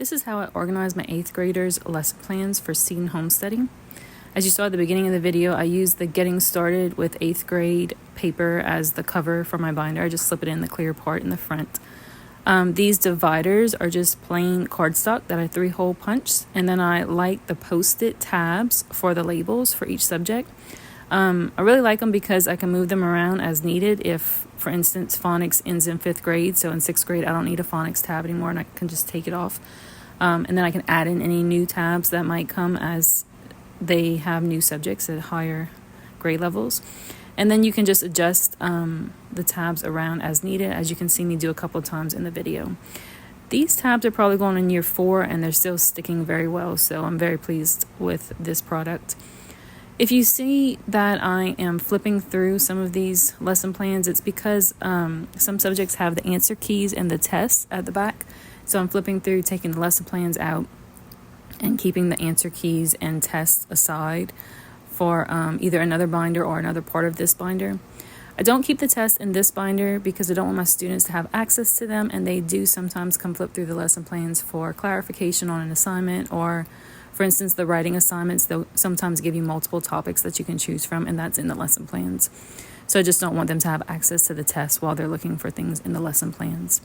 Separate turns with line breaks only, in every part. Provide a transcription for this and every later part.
This is how I organize my 8th graders' lesson plans for seed and home study. As you saw at the beginning of the video, I used the Getting Started with 8th grade paper as the cover for my binder. I just slip it in the clear part in the front. These dividers are just plain cardstock that I 3-hole punched, and then I like the post-it tabs for the labels for each subject. I really like them because I can move them around as needed. If, for instance, phonics ends in 5th grade, so in 6th grade I don't need a phonics tab anymore and I can just take it off. And then I can add in any new tabs that might come as they have new subjects at higher grade levels. And then you can just adjust the tabs around as needed, as you can see me do a couple of times in the video. These tabs are probably going in year 4 and they're still sticking very well, so I'm very pleased with this product. If you see that I am flipping through some of these lesson plans, it's because some subjects have the answer keys and the tests at the back. So I'm flipping through, taking the lesson plans out and keeping the answer keys and tests aside for either another binder or another part of this binder. I don't keep the tests in this binder because I don't want my students to have access to them, and they do sometimes come flip through the lesson plans for clarification on an assignment, or for instance, the writing assignments, they'll sometimes give you multiple topics that you can choose from, and that's in the lesson plans. So I just don't want them to have access to the tests while they're looking for things in the lesson plans.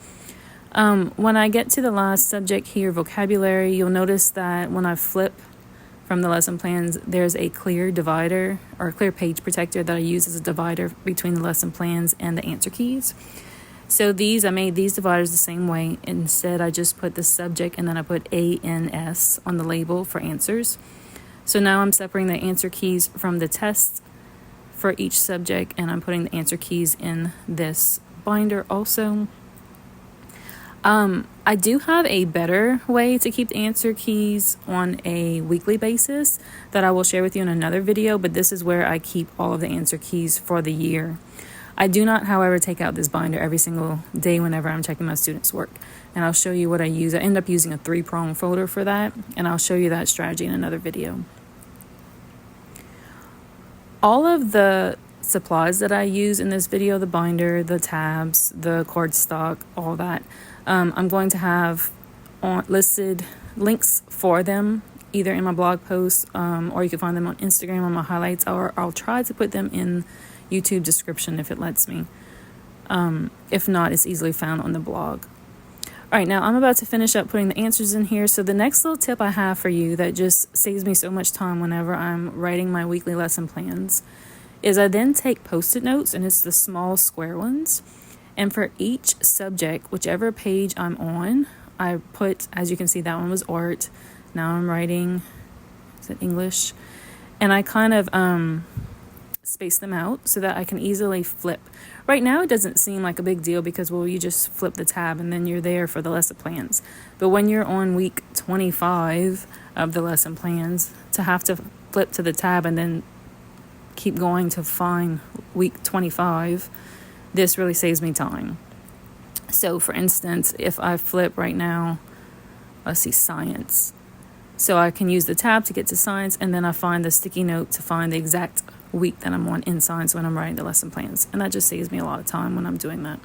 When I get to the last subject here, vocabulary, you'll notice that when I flip from the lesson plans, there's a clear divider or a clear page protector that I use as a divider between the lesson plans and the answer keys. So I made these dividers the same way. Instead, I just put the subject and then I put ANS on the label for answers. So now I'm separating the answer keys from the tests for each subject, and I'm putting the answer keys in this binder also. I do have a better way to keep the answer keys on a weekly basis that I will share with you in another video, but this is where I keep all of the answer keys for the year. I do not, however, take out this binder every single day whenever I'm checking my students' work, and I'll show you what I use. I end up using a 3-prong folder for that, and I'll show you that strategy in another video. All of the supplies that I use in this video, the binder, the tabs, the cardstock, all that, I'm going to have listed links for them either in my blog post, or you can find them on Instagram on my highlights, or I'll try to put them in YouTube description if it lets me. If not, it's easily found on the blog. All right, now I'm about to finish up putting the answers in here. So the next little tip I have for you that just saves me so much time whenever I'm writing my weekly lesson plans is I then take Post-it notes, and it's the small square ones. And for each subject, whichever page I'm on, I put, as you can see, that one was art. Now I'm writing, is it English? And I kind of space them out so that I can easily flip. Right now it doesn't seem like a big deal because, well, you just flip the tab and then you're there for the lesson plans. But when you're on week 25 of the lesson plans, to have to flip to the tab and then keep going to find week 25, this really saves me time. So for instance, if I flip right now, let's see, science. So I can use the tab to get to science, and then I find the sticky note to find the exact week that I'm on in science when I'm writing the lesson plans. And that just saves me a lot of time when I'm doing that.